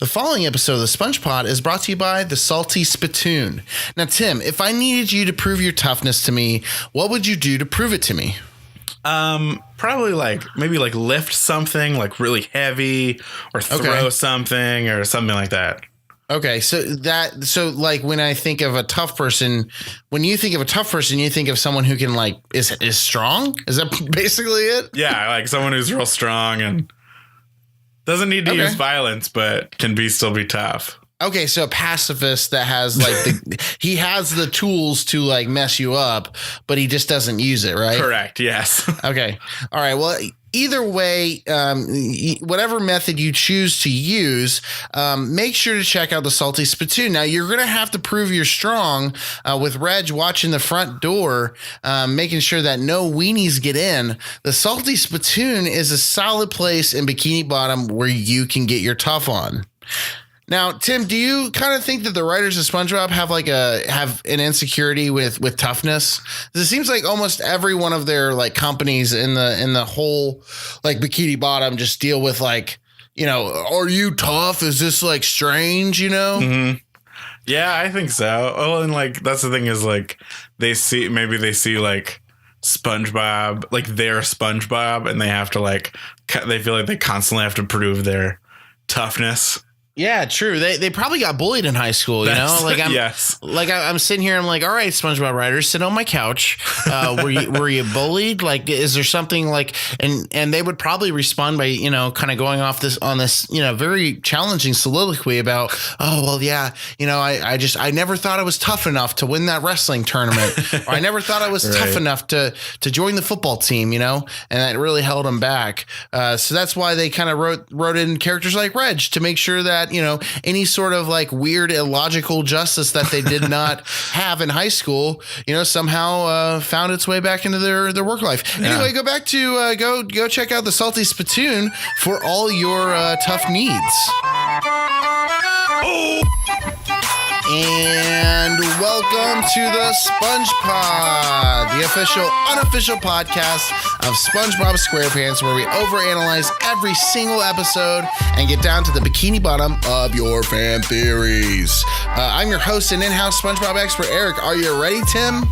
The following episode of the SpongePod is brought to you by the Salty Spittoon. Now, Tim, if I needed you to prove your toughness to me, what would you do to prove it to me? Probably maybe lift something really heavy or throw something or something like that. Okay, so when I think of a tough person, when you think of a tough person, you think of someone who can is strong? Is that basically it? Yeah, like someone who's real strong and doesn't need to use violence, but can still be tough. Okay, so a pacifist that has he has the tools to mess you up, but he just doesn't use it, right? Correct. Yes. Okay. All right. Well, either way, whatever method you choose to use, make sure to check out the Salty Spittoon. Now, you're going to have to prove you're strong with Reg watching the front door, making sure that no weenies get in. The Salty Spittoon is a solid place in Bikini Bottom where you can get your tough on. Now, Tim, do you kind of think that the writers of SpongeBob have an insecurity with toughness? It seems like almost every one of their companies in the whole Bikini Bottom just deal with are you tough? Is this strange? Mm-hmm. Yeah, I think so. Oh, and that's the thing is they see SpongeBob they're SpongeBob and they have to they feel like they constantly have to prove their toughness. Yeah, true. They probably got bullied in high school, Yes. I'm sitting here, I'm all right, SpongeBob writers, sit on my couch. Were you bullied? Is there something and they would probably respond by, kind of going off on this, very challenging soliloquy about, oh, well, yeah, I never thought I was tough enough to win that wrestling tournament. Or I never thought I was tough enough to join the football team, and that really held them back. So that's why they kind of wrote in characters like Reg to make sure that, any sort of weird illogical justice that they did not have in high school, somehow found its way back into their work life. Yeah. Anyway, go back to go check out the Salty Spittoon for all your tough needs. Oh! And welcome to the SpongePod, the unofficial podcast of SpongeBob SquarePants, where we overanalyze every single episode and get down to the bikini bottom of your fan theories. I'm your host and in-house SpongeBob expert, Eric. Are you ready, Tim?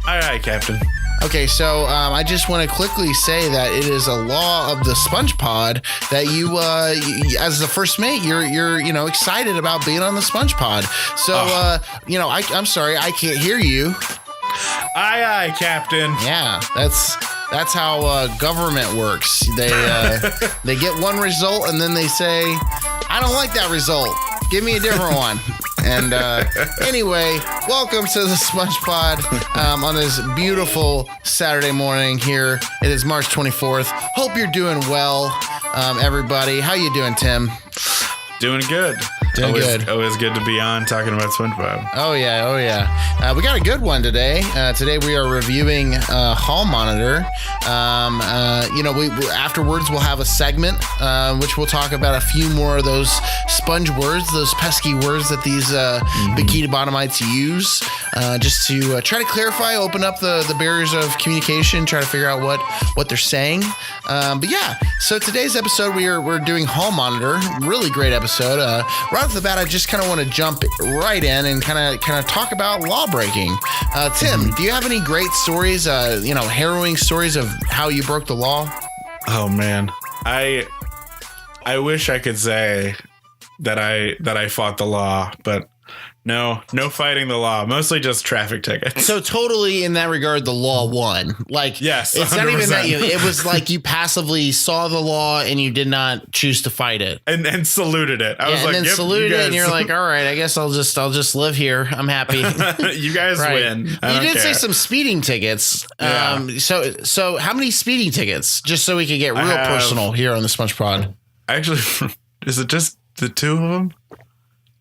Aye, aye, Captain. Okay, so I just want to quickly say that it is a law of the SpongePod that you as the first mate, you're excited about being on the SpongePod. So I'm sorry, I can't hear you. Aye, aye, Captain. Yeah, that's how government works. They get one result and then they say, I don't like that result. Give me a different one. And anyway, welcome to the SpongePod on this beautiful Saturday morning here. It is March 24th. Hope you're doing well, everybody. How you doing, Tim? Doing good. Always good to be on talking about SpongeBob. Oh yeah. We got a good one today. Today we are reviewing Hall Monitor. We afterwards we'll have a segment which we'll talk about a few more of those sponge words, those pesky words that these Bikini Bottomites use, just to try to clarify, open up the barriers of communication, try to figure out what they're saying. But yeah, so today's episode we're doing Hall Monitor. Really great episode. Right off the bat, I just kind of want to jump right in and kind of talk about law breaking. Tim, do you have any great stories, harrowing stories of how you broke the law? Oh man, I wish I could say that I fought the law, but no fighting the law. Mostly just traffic tickets. So totally in that regard, the law won. Yes, it's 100%. Not even that it was you passively saw the law and you did not choose to fight it and saluted it. I was and then saluted it, and you're like, all right, I guess I'll just live here. I'm happy. You guys win. You did say some speeding tickets. Yeah. So how many speeding tickets? Just so we could get real personal here on the SpongePod. Actually, is it just the two of them?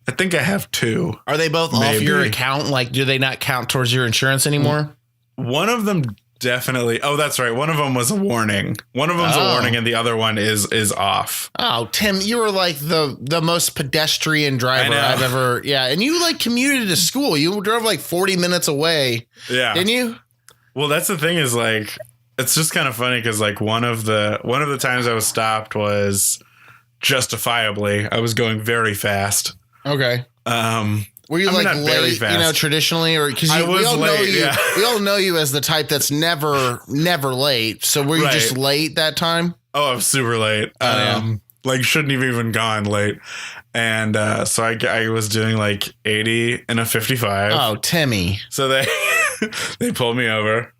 I think I have two. Are they both off your account? Do they not count towards your insurance anymore? One of them definitely. Oh, that's right. One of them was a warning. One of them's a warning, and the other one is off. Oh, Tim, you were the most pedestrian driver I've ever. Yeah, and you commuted to school. You drove 40 minutes away. Yeah, didn't you? Well, that's the thing is it's just kind of funny because one of the times I was stopped was justifiably. I was going very fast. Okay. Were you not very late, fast. traditionally, or because we all know you? Yeah. We all know you as the type that's never late. So were you just late that time? Oh, I was super late. Shouldn't have even gone late. And so I was doing 80 and a 55. Oh, Timmy. So they pulled me over,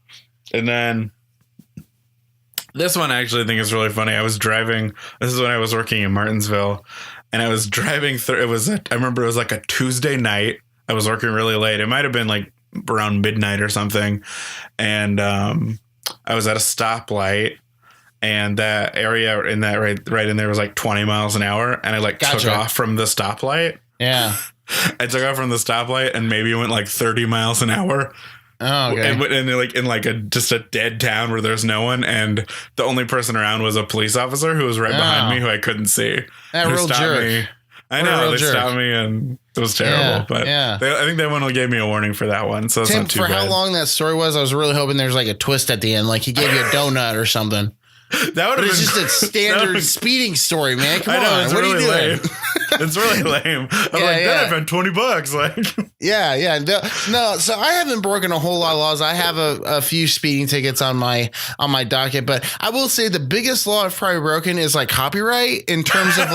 and then this one I actually think is really funny. I was driving. This is when I was working in Martinsville. And I was driving through. I remember it was a Tuesday night. I was working really late. It might have been around midnight or something. And I was at a stoplight, and that area in that right in there was 20 miles an hour. And I took off from the stoplight. Yeah. I took off from the stoplight and maybe went 30 miles an hour. Oh, okay. In just a dead town where there's no one, and the only person around was a police officer who was right behind me, who I couldn't see. That real jerk. Me. I know, they stopped me, and it was terrible. But I think that one gave me a warning for that one, so it's Tim, not too for bad. how long that story was, I was really hoping there's a twist at the end, he gave you a donut or something. That would have been it's just a standard speeding story, man. Come on, it's what really are you doing? lame. It's really lame. Then I found $20. Yeah. No, so I haven't broken a whole lot of laws. I have a few speeding tickets on my docket, but I will say the biggest law I've probably broken is copyright in terms of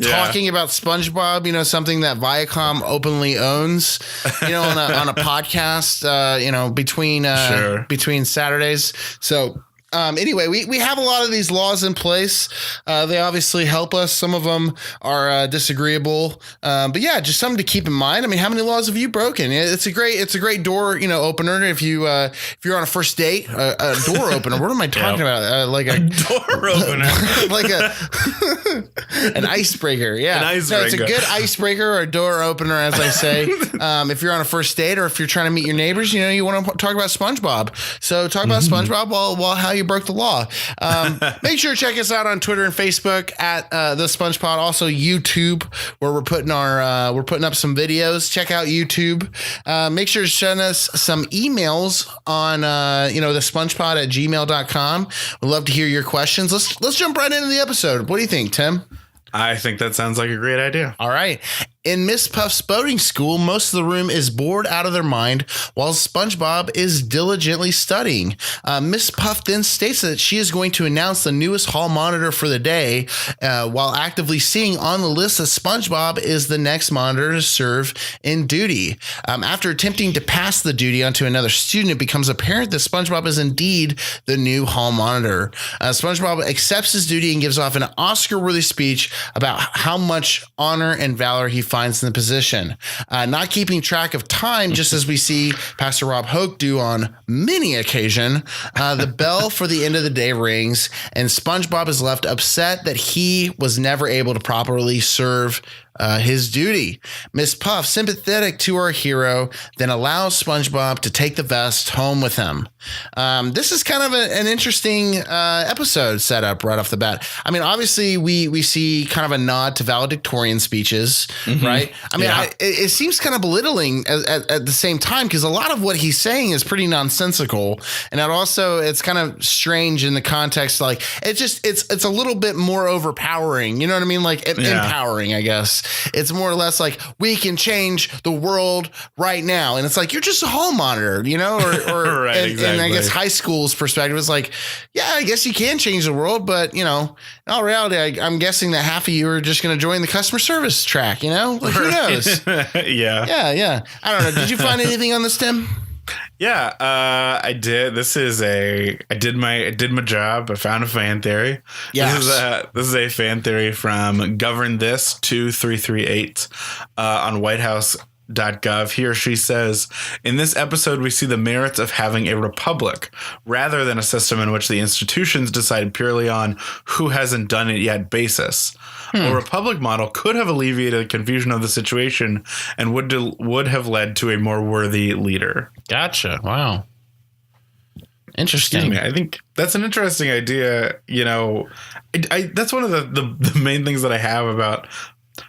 talking about SpongeBob. Something that Viacom openly owns. On a podcast. Between Saturdays. So. Anyway, we have a lot of these laws in place. They obviously help us. Some of them are disagreeable. But yeah, just something to keep in mind. I mean, how many laws have you broken? It's a great door, opener. If you're on a first date, a door opener. What am I talking about? A door opener, an icebreaker. Yeah, an icebreaker. No, it's a good icebreaker or a door opener, as I say. If you're on a first date or if you're trying to meet your neighbors, you want to talk about SpongeBob. So talk about SpongeBob while how you broke the law. Make sure to check us out on Twitter and Facebook at the SpongePod. Also YouTube, where we're putting up some videos. Check out YouTube. Make sure to send us some emails on the SpongePod at gmail.com. We'd love to hear your questions. Let's jump right into the episode. What do you think, Tim? I think that sounds like a great idea. All right. In Miss Puff's boating school, most of the room is bored out of their mind while SpongeBob is diligently studying. Miss Puff then states that she is going to announce the newest hall monitor for the day, while actively seeing on the list that SpongeBob is the next monitor to serve in duty. After attempting to pass the duty onto another student, it becomes apparent that SpongeBob is indeed the new hall monitor. SpongeBob accepts his duty and gives off an Oscar-worthy speech about how much honor and valor he finds in the position. Not keeping track of time, just as we see Pastor Rob Hoke do on many occasion, the bell for the end of the day rings, and SpongeBob is left upset that he was never able to properly serve his duty. Miss Puff, sympathetic to our hero, then allows SpongeBob to take the vest home with him. This is kind of an interesting episode set up right off the bat. I mean, obviously, we see kind of a nod to valedictorian speeches, right? I mean, it seems kind of belittling at the same time, because a lot of what he's saying is pretty nonsensical, and it's kind of strange in the context. It's a little bit more overpowering. You know what I mean? Empowering, I guess. It's more or less we can change the world right now. And it's you're just a hall monitor, or right, exactly. And I guess high school's perspective is yeah, I guess you can change the world. But, in all reality, I'm guessing that half of you are just going to join the customer service track, who knows? Yeah. I don't know. Did you find anything on this, Tim? Yeah, I did. I did my job. I found a fan theory. Yes. This is a fan theory from Govern This 2338 on whitehouse.gov. He or she says, in this episode, we see the merits of having a republic rather than a system in which the institutions decide purely on who hasn't done it yet basis. A republic model could have alleviated the confusion of the situation and would have led to a more worthy leader. Gotcha. Wow. Interesting. Excuse me. I think that's an interesting idea. That's one of the main things that I have about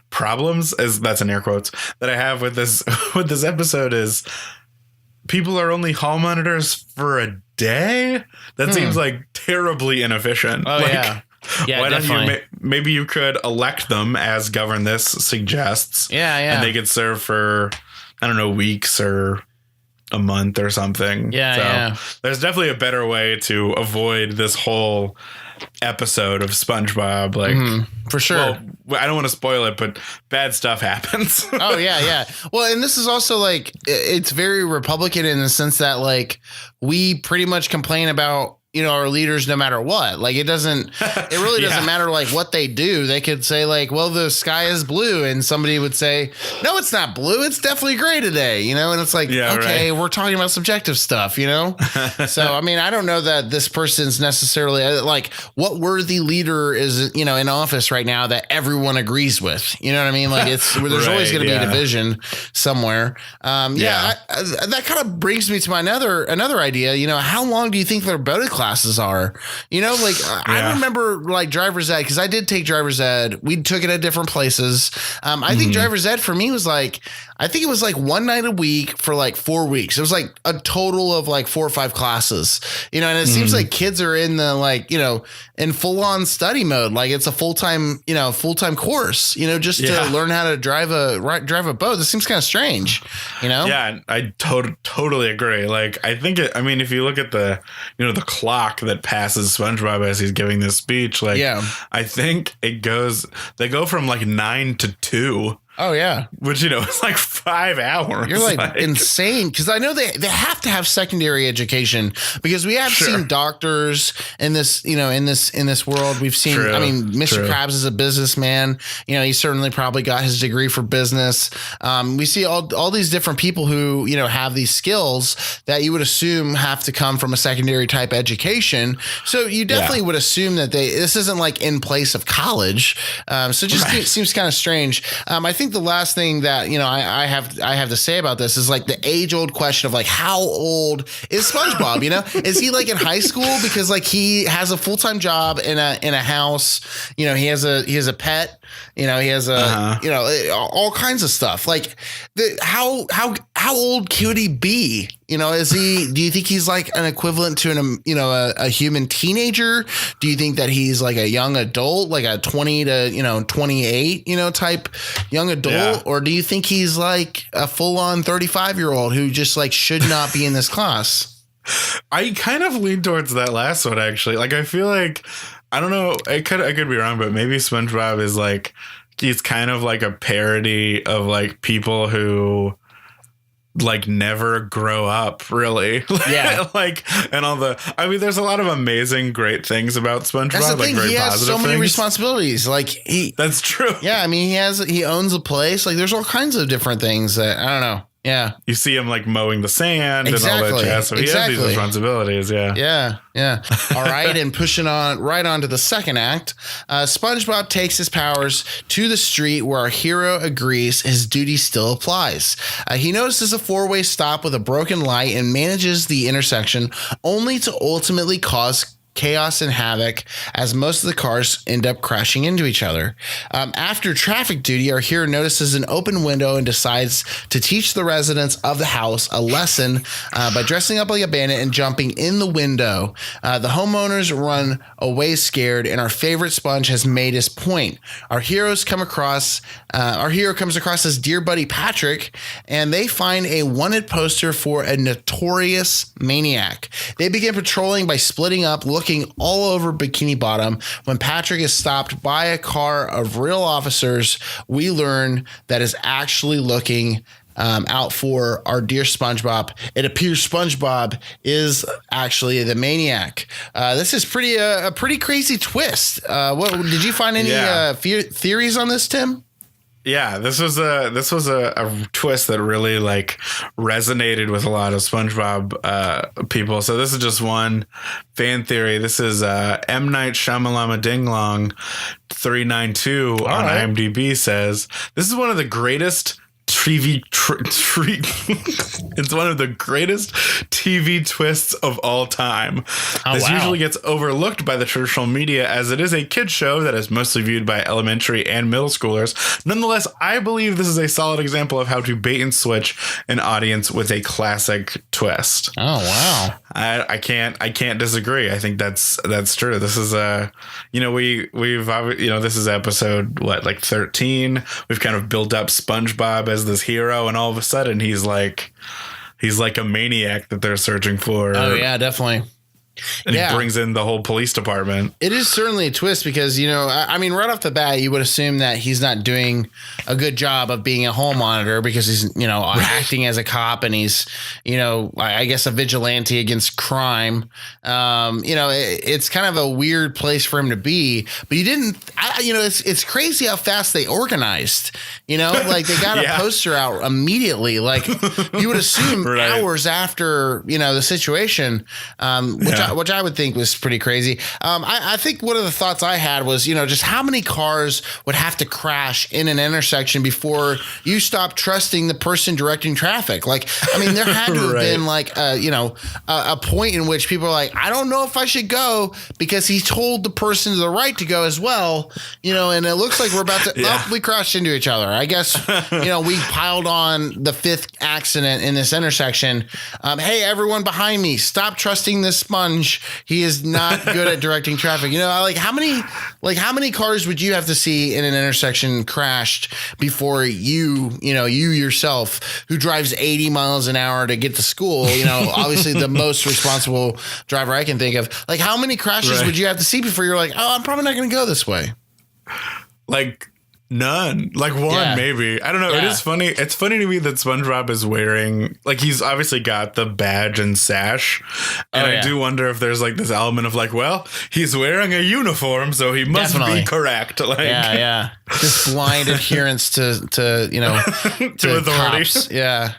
problems, as that's in air quotes, that I have with this episode is people are only hall monitors for a day. That seems terribly inefficient. Oh, yeah. Yeah, Why definitely. don't you? Maybe you could elect them as Govern This suggests. Yeah. And they could serve for, I don't know, weeks or a month or something. Yeah. There's definitely a better way to avoid this whole episode of SpongeBob. Like, for sure. Well, I don't want to spoil it, but bad stuff happens. Oh yeah. Well, and this is also like, it's very Republican in the sense that like we pretty much complain about, you know, our leaders no matter what. Like it really doesn't matter like what they do. They could say like, well, the sky is blue, and somebody would say, no, it's not blue, it's definitely gray today, you know. And it's like, okay, we're talking about subjective stuff, you know. So I mean, I don't know that this person's necessarily like what worthy leader is, you know, in office right now that everyone agrees with, you know what I mean? Like it's there's always going to be a division somewhere. That kind of brings me to my another idea. You know, how long do you think their boating classes are? You know, like I remember like driver's ed, because I did take driver's ed. We took it at different places. I think driver's ed for me was like, I think it was like one night a week for like 4 weeks. It was like a total of like 4 or 5 classes, you know, and it seems like kids are in the like, you know, in full on study mode. Like it's a full-time course, you know, just to learn how to drive a boat. This seems kind of strange, you know? Yeah, I totally agree. Like, I think if you look at the clock that passes SpongeBob as he's giving this speech, like, I think they go from like 9 to 2. Oh yeah, which, you know, it's like 5 hours. You're like insane, because I know they have to have secondary education, because we have seen doctors in this, you know, in this world. We've seen, I mean, Mr. Krabs is a businessman. You know, he certainly probably got his degree for business. We see all these different people who, you know, have these skills that you would assume have to come from a secondary type education. So you definitely would assume that this isn't like in place of college. So it just seems kind of strange. I think the last thing that, you know, I have to say about this is like the age old question of like, how old is SpongeBob? You know, is he like in high school? Because like he has a full-time job in a house, you know, he has a pet, you know, he has you know, all kinds of stuff. Like how old could he be? You know, do you think he's like an equivalent to a human teenager? Do you think that he's like a young adult, like a 20 to, you know, 28, you know, type young adult? Yeah. Or do you think he's like a full on 35-year-old who just like should not be in this class? I kind of lean towards that last one, actually. Like, I feel like, I don't know, I could be wrong, but maybe SpongeBob is like, he's kind of like a parody of like people who like never grow up, really. Like, and I mean, there's a lot of amazing, great things about SpongeBob. That's the thing. Like, he has so many responsibilities. Like that's true. Yeah. I mean, he owns a place. Like there's all kinds of different things that I don't know. Yeah. You see him like mowing the sand and all that jazz. So he has these responsibilities. Yeah. All right. And pushing right on to the second act, SpongeBob takes his powers to the street where our hero agrees his duty still applies. He notices a 4-way stop with a broken light and manages the intersection, only to ultimately cause chaos and havoc as most of the cars end up crashing into each other. After traffic duty, our hero notices an open window and decides to teach the residents of the house a lesson by dressing up like a bandit and jumping in the window. The homeowners run away scared, and our favorite Sponge has made his point. Our hero comes across his dear buddy Patrick, and they find a wanted poster for a notorious maniac. They begin patrolling by splitting up, looking all over Bikini Bottom. When Patrick is stopped by a car of real officers, we learn that is actually looking out for our dear SpongeBob. It appears SpongeBob is actually the maniac. This is a pretty crazy twist. What did you find any theories on this, Tim? Yeah, this was a twist that really like resonated with a lot of SpongeBob people. So this is just one fan theory. This is M. Night Shyamalama Dinglong 392 on IMDb says this is one of the greatest it's one of the greatest TV twists of all time. This usually gets overlooked by the traditional media as it is a kid show that is mostly viewed by elementary and middle schoolers. Nonetheless, I believe this is a solid example of how to bait and switch an audience with a classic twist. Oh wow. I can't disagree. I think that's true. This is this is episode 13. We've kind of built up SpongeBob as this hero, and all of a sudden he's like a maniac that they're searching for. Oh yeah, definitely. And he brings in the whole police department. It is certainly a twist because, I mean, right off the bat, you would assume that he's not doing a good job of being a hall monitor because he's, acting as a cop and he's, I guess a vigilante against crime. It's kind of a weird place for him to be. But you didn't, it's crazy how fast they organized. Like they got a poster out immediately. Like you would assume hours after, the situation, which I would think was pretty crazy. I think one of the thoughts I had was, just how many cars would have to crash in an intersection before you stop trusting the person directing traffic? Like, I mean, there had to have been like, a point in which people are like, I don't know if I should go because he told the person to the right to go as well, and it looks like we're about to, we crashed into each other. I guess, we piled on the fifth accident in this intersection. Hey, everyone behind me, stop trusting this sponge. He is not good at directing traffic. How many cars would you have to see in an intersection crashed before you yourself, who drives 80 miles an hour to get to school, obviously the most responsible driver I can think of. Like, how many crashes would you have to see before you're like, oh, I'm probably not going to go this way? Like, none. Like one, maybe. I don't know. Yeah. It is funny. It's funny to me that SpongeBob is wearing, like, he's obviously got the badge and sash. And I do wonder if there's like this element of like, well, he's wearing a uniform, so he must be correct. Like, just blind adherence to to authorities. Cops. Yeah.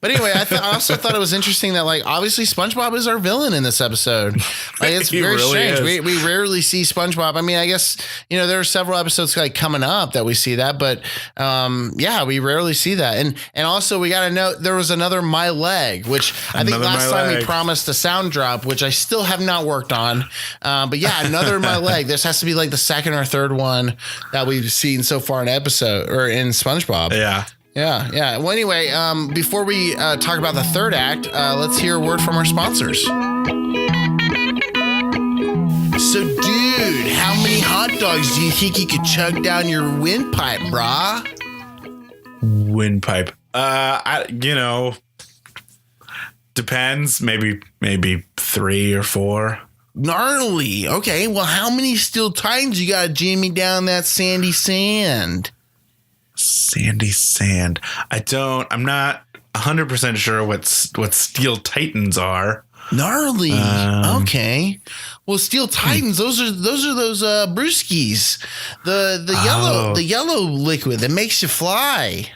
But anyway, I also thought it was interesting that, like, obviously SpongeBob is our villain in this episode. Like, it's very really strange. We rarely see SpongeBob. I mean, I guess, there are several episodes like coming up that we see that, but we rarely see that. And also we got to note there was another My Leg, which I think last time we promised a sound drop, which I still have not worked on. But another My Leg. This has to be like the second or third one that we've seen so far in episode or in SpongeBob. Yeah. Yeah. Well, anyway, before we talk about the third act, let's hear a word from our sponsors. So, dude, how many hot dogs do you think you could chug down your windpipe, brah? Windpipe. Depends. Maybe 3 or 4. Gnarly. Okay. Well, how many steel titans you got to jam me down that sandy sand? Sandy sand. I'm not 100% sure what steel titans are. Gnarly. Okay. Well, steel titans, those are those brewskis. The yellow liquid that makes you fly.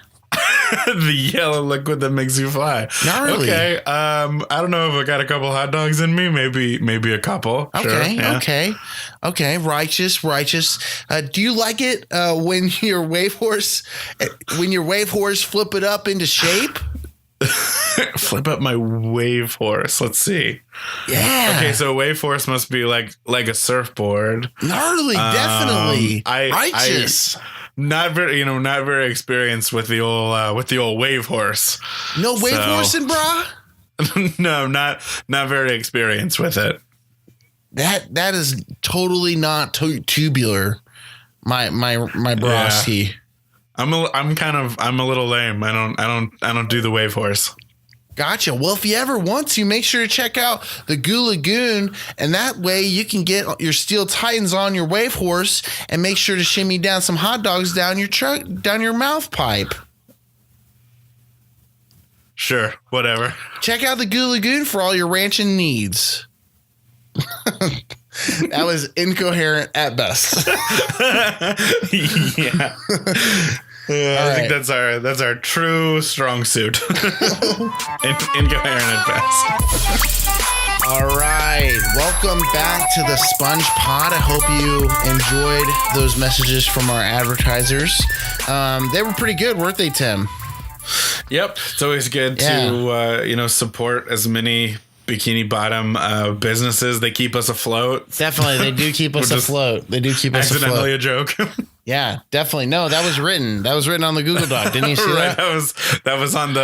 The yellow liquid that makes you fly. Gnarly. Okay. I don't know if I got a couple hot dogs in me. Maybe a couple. Okay. Sure, Okay. Righteous. Do you like it when your wave horse flip it up into shape? Flip up my wave horse. Let's see. Yeah. Okay, so a wave horse must be like a surfboard. Gnarly, definitely. Righteous. Not very experienced with the old wave horse. No wave horsing, brah? No, not very experienced with it. That is totally not tubular. My broski. Yeah. I'm a little lame. I don't do the wave horse. Gotcha. Well, if you ever want to, make sure to check out the Goo Lagoon, and that way you can get your steel titans on your wave horse and make sure to shimmy down some hot dogs down your mouth pipe. Sure, whatever. Check out the Goo Lagoon for all your ranching needs. That was incoherent at best. Yeah. I think that's our true strong suit. Incoherent at best. All right. Welcome back to the SpongePod. I hope you enjoyed those messages from our advertisers. They were pretty good, weren't they, Tim? Yep. It's always good to, support as many Bikini Bottom businesses. They keep us afloat. Definitely. They do keep us afloat. They do keep us afloat. Accidentally a joke. Yeah, definitely. No, that was written. That was written on the Google Doc. Didn't you see right, that? That was on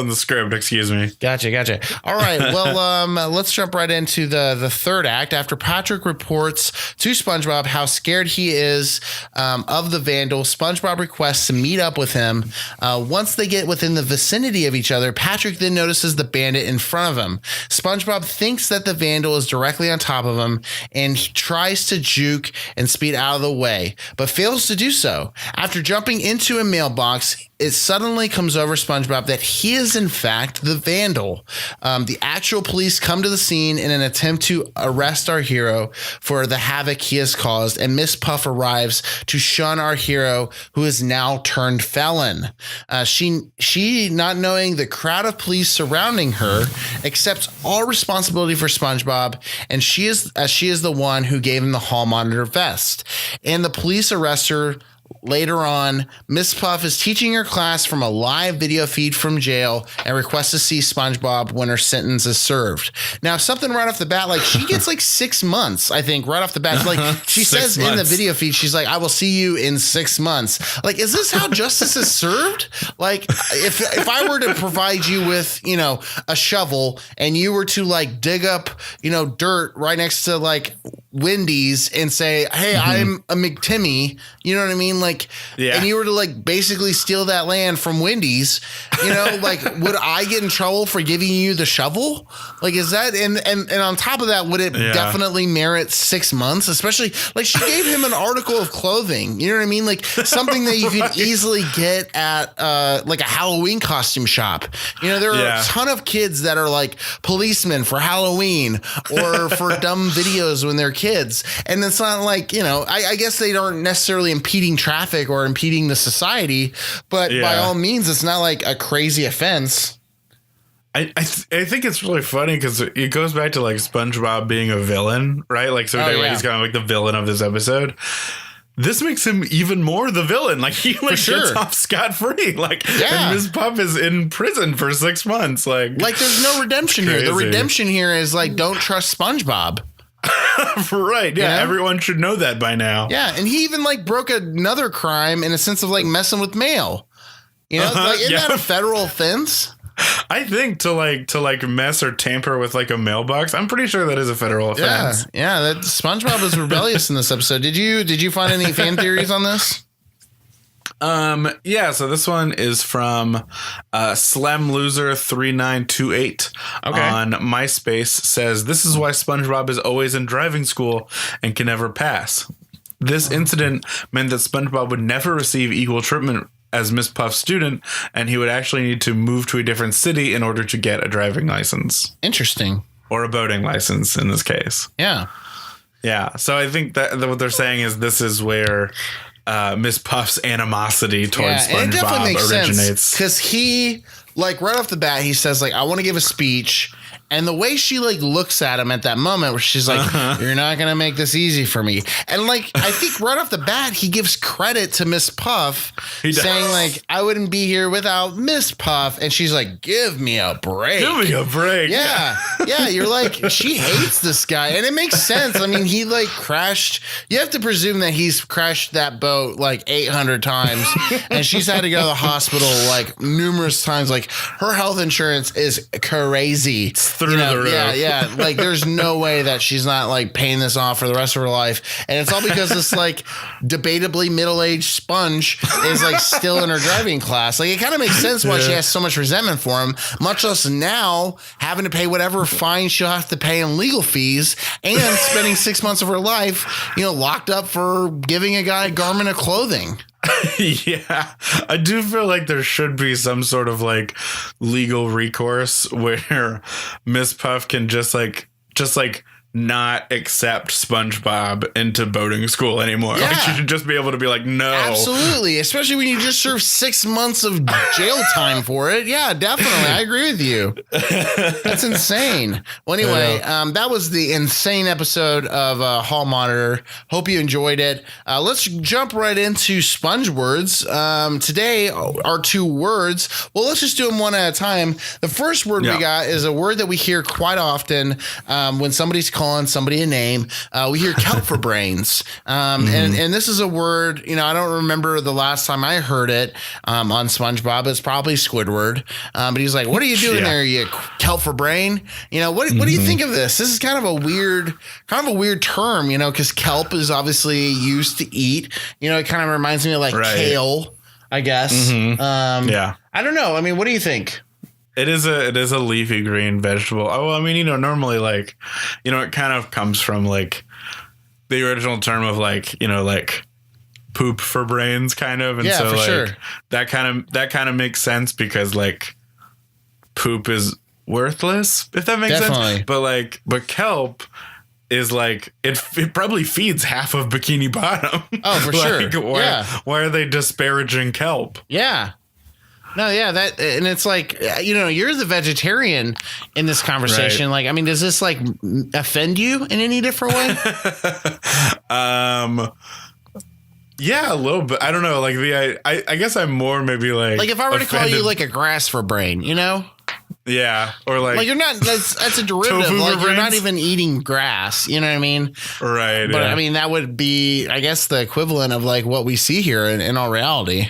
the script. Excuse me. Gotcha. All right. Well, let's jump right into the third act. After Patrick reports to SpongeBob how scared he is of the vandal, SpongeBob requests to meet up with him. Once they get within the vicinity of each other, Patrick then notices the bandit in front of him. SpongeBob thinks that the vandal is directly on top of him, and he tries to juke and speed out of the way, but fails to do so. After jumping into a mailbox, it suddenly comes over SpongeBob that he is in fact the vandal. The actual police come to the scene in an attempt to arrest our hero for the havoc he has caused, and Miss Puff arrives to shun our hero, who is now turned felon. She, not knowing the crowd of police surrounding her, accepts all responsibility for SpongeBob, and she is the one who gave him the hall monitor vest. And the police arrest her. Later on, Miss Puff is teaching her class from a live video feed from jail and requests to see SpongeBob when her sentence is served. Now, something right off the bat, like she gets like 6 months, I think, right off the bat. Like she says in the video feed, she's like, "I will see you in 6 months." Like, is this how justice is served? Like, if I were to provide you with, a shovel and you were to like dig up, dirt right next to like Wendy's and say, "Hey, I'm a McTimmy," you know what I mean? Like, yeah. And you were to like basically steal that land from Wendy's, like, would I get in trouble for giving you the shovel? Like, is that, and on top of that, would it definitely merit 6 months? Especially like she gave him an article of clothing, you know what I mean? Like something that you could easily get at like a Halloween costume shop. There are a ton of kids that are like policemen for Halloween or for dumb videos when they're kids. And it's not like, I guess they aren't necessarily impeding traffic or impeding the society, but by all means, it's not like a crazy offense. I think it's really funny because it goes back to like SpongeBob being a villain, right? Like, so he's kind of like the villain of this episode. This makes him even more the villain. Like he gets off scot-free. Like, and Ms. Puff is in prison for 6 months. Like there's no redemption here. The redemption here is like, don't trust SpongeBob. Right. Yeah. Everyone should know that by now. Yeah. And he even like broke another crime in a sense of like messing with mail. Isn't that a federal offense? I think to mess or tamper with like a mailbox, I'm pretty sure that is a federal offense. Yeah. That SpongeBob is rebellious in this episode. Did you find any fan theories on this? So this one is from Slem Loser 3928 on MySpace. Says, "This is why SpongeBob is always in driving school and can never pass. This incident meant that SpongeBob would never receive equal treatment as Miss Puff's student, and he would actually need to move to a different city in order to get a driving license." Interesting. Or a boating license in this case. Yeah. Yeah. So I think that what they're saying is this is where Miss Puff's animosity towards SpongeBob originates. Because he, like, right off the bat, he says, like, "I want to give a speech." And the way she like looks at him at that moment where she's like, "You're not going to make this easy for me." And like, I think right off the bat, he gives credit to Miss Puff saying like, "I wouldn't be here without Miss Puff." And she's like, "Give me a break. Give me a break." Yeah. Yeah. You're like, she hates this guy. And it makes sense. I mean, he like crashed. You have to presume that he's crashed that boat like 800 times. And she's had to go to the hospital like numerous times. Like her health insurance is crazy. Through the roof. Yeah. Like, there's no way that she's not like paying this off for the rest of her life, and it's all because this like debatably middle-aged sponge is like still in her driving class. Like, it kind of makes sense why she has so much resentment for him. Much less now having to pay whatever fine she'll have to pay in legal fees and spending 6 months of her life, locked up for giving a guy a garment of clothing. Yeah, I do feel like there should be some sort of like legal recourse where Miss Puff can just like not accept SpongeBob into boating school anymore. Yeah. Like, you should just be able to be like, no. Absolutely. Especially when you just serve 6 months of jail time for it. Yeah, definitely. I agree with you. That's insane. Well, anyway, that was the insane episode of Hall Monitor. Hope you enjoyed it. Let's jump right into Sponge Words. Today, our 2 words. Well, let's just do them one at a time. The first word we got is a word that we hear quite often when somebody's calling somebody a name. We hear kelp for brains. And this is a word, you know, I don't remember the last time I heard it on SpongeBob. It's probably Squidward. But he's like, what are you doing there, you kelp for brain? You know, what do you think of this? This is kind of a weird term, you know, because kelp is obviously used to eat. You know, it kind of reminds me of like kale, I guess. I don't know. I mean, what do you think? It is a leafy green vegetable. Oh, well, I mean, you know, normally, like, you know, it kind of comes from like the original term of like, you know, like poop for brains kind of. And so like that kind of makes sense because like poop is worthless, if that makes sense. But kelp is like it probably feeds half of Bikini Bottom. Oh, for like, sure. Why are they disparaging kelp? Yeah. No, yeah, that, and it's like, you know, you're the vegetarian in this conversation. Like, I mean, does this like offend you in any different way? Yeah, a little bit. I don't know. Like I guess I'm more maybe like if I were to call you like a grass for brain, you know? Yeah, or like you're not. That's a derivative. Like you're not even eating grass. You know what I mean? Right. But I mean, that would be, I guess, the equivalent of like what we see here in our reality.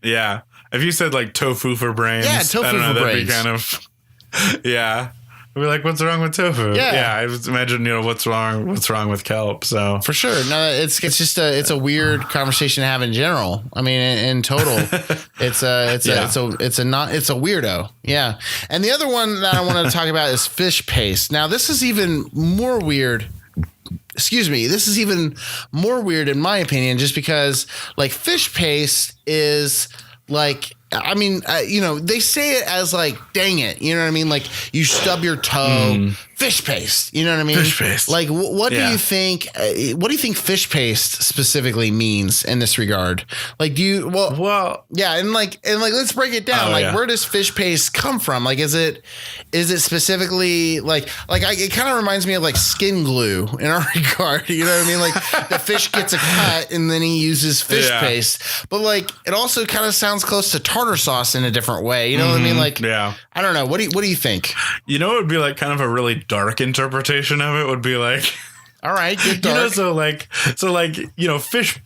Yeah. If you said like tofu for brains, tofu I don't know, for that'd brains. be kind of, yeah. I'd be like, what's wrong with tofu? Yeah. I just imagine, you know, what's wrong with kelp. So for sure. No, it's just it's a weird conversation to have in general. I mean, in total, it's a weirdo. Yeah. And the other one that I wanted to talk about is fish paste. Now, this is even more weird. Excuse me. This is even more weird in my opinion, just because like fish paste is like, I mean, you know, they say it as like, dang it. You know what I mean? Like you stub your toe, fish paste. You know what I mean? Fish paste. Like, what do you think? What do you think fish paste specifically means in this regard? Like, do you? Well, yeah, and like, let's break it down. Where does fish paste come from? Like, is it specifically like it kind of reminds me of like skin glue in our regard. You know what I mean? Like the fish gets a cut and then he uses fish paste, but like it also kind of sounds close to tartar sauce in a different way. You know what I mean? Like, I don't know. What do you think? You know, it would be like kind of a really dark interpretation of it would be like, all right, good dark. You know, so like, you know, fish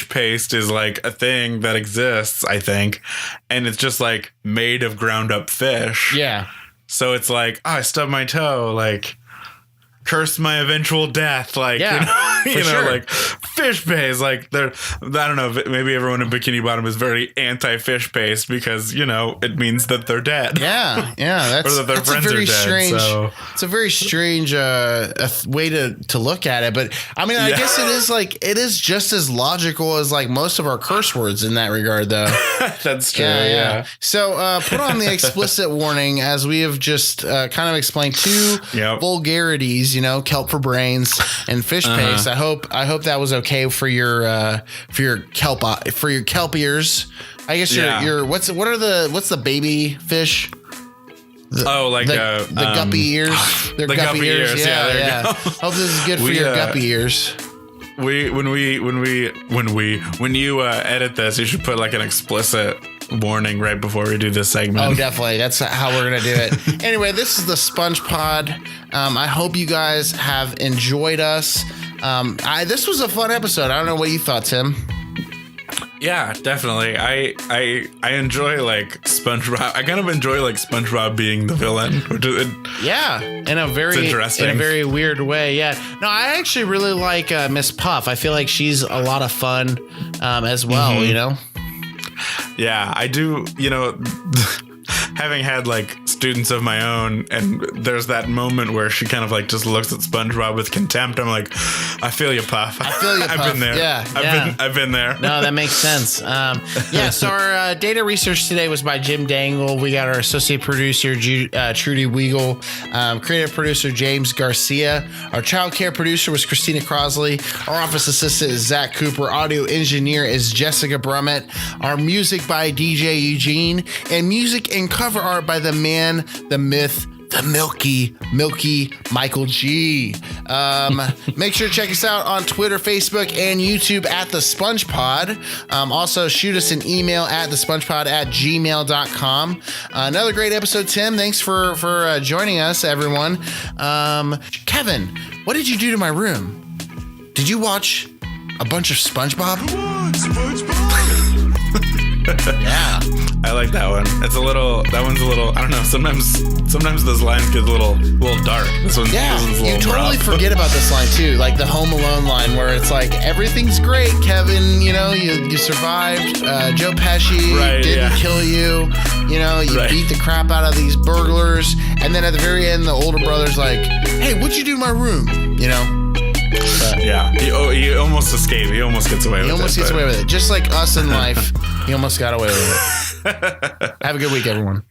paste is like a thing that exists, I think, and it's just like made of ground up fish. Yeah. So it's like, I stubbed my toe, like curse my eventual death, like you know, like fish paste, like they're, I don't know, maybe everyone in Bikini Bottom is very anti fish paste because, you know, it means that they're dead. Yeah, that's or that their friends are dead. Strange, so. It's a very strange way to look at it, but I mean, I guess it is just as logical as like most of our curse words in that regard, though. That's true. Yeah. So put on the explicit warning as we have just kind of explained 2 vulgarities. You know, kelp for brains and fish paste. I hope that was okay for your kelp ears. I guess your what's the baby fish? The guppy ears. Their the guppy ears. Yeah. Hope this is good for your guppy ears. When you edit this, you should put like an explicit warning right before we do this segment. Oh, definitely. That's how we're going to do it. Anyway, this is the SpongePod. I hope you guys have enjoyed us. This was a fun episode. I don't know what you thought, Tim. Yeah, definitely. I enjoy like SpongeBob. I kind of enjoy like SpongeBob being the villain. In a very weird way. Yeah. No, I actually really like Miss Puff. I feel like she's a lot of fun as well. You know. Yeah, I do. You know, having had like students of my own, and there's that moment where she kind of like just looks at SpongeBob with contempt. I'm like, I feel you, Puff. I feel you, Puff. I've been there. Yeah, I've been there. No, that makes sense. So our data research today was by Jim Dangle. We got our associate producer, Trudy Weigel, creative producer, James Garcia. Our child care producer was Christina Crosley. Our office assistant is Zach Cooper. Audio engineer is Jessica Brummett. Our music by DJ Eugene. And music and cover art by the man, the myth, the Milky Michael G. Make sure to check us out on Twitter, Facebook, and YouTube at The SpongePod. Also, shoot us an email at thespongepod@gmail.com. Another great episode, Tim. Thanks for joining us, everyone. Kevin, what did you do to my room? Did you watch a bunch of SpongeBob? Come on, SpongeBob! Yeah. I like that one. That one's a little, I don't know, sometimes those lines get a little dark. This one's Yeah, a little you totally rough. forget about this line too, like the Home Alone line where it's like, everything's great, Kevin, you survived, Joe Pesci didn't kill you, you beat the crap out of these burglars, and then at the very end, the older brother's like, hey, what'd you do to my room, Yeah, he almost escaped. He almost gets away with it. He almost gets away with it. Just like us in life, he almost got away with it. Have a good week, everyone.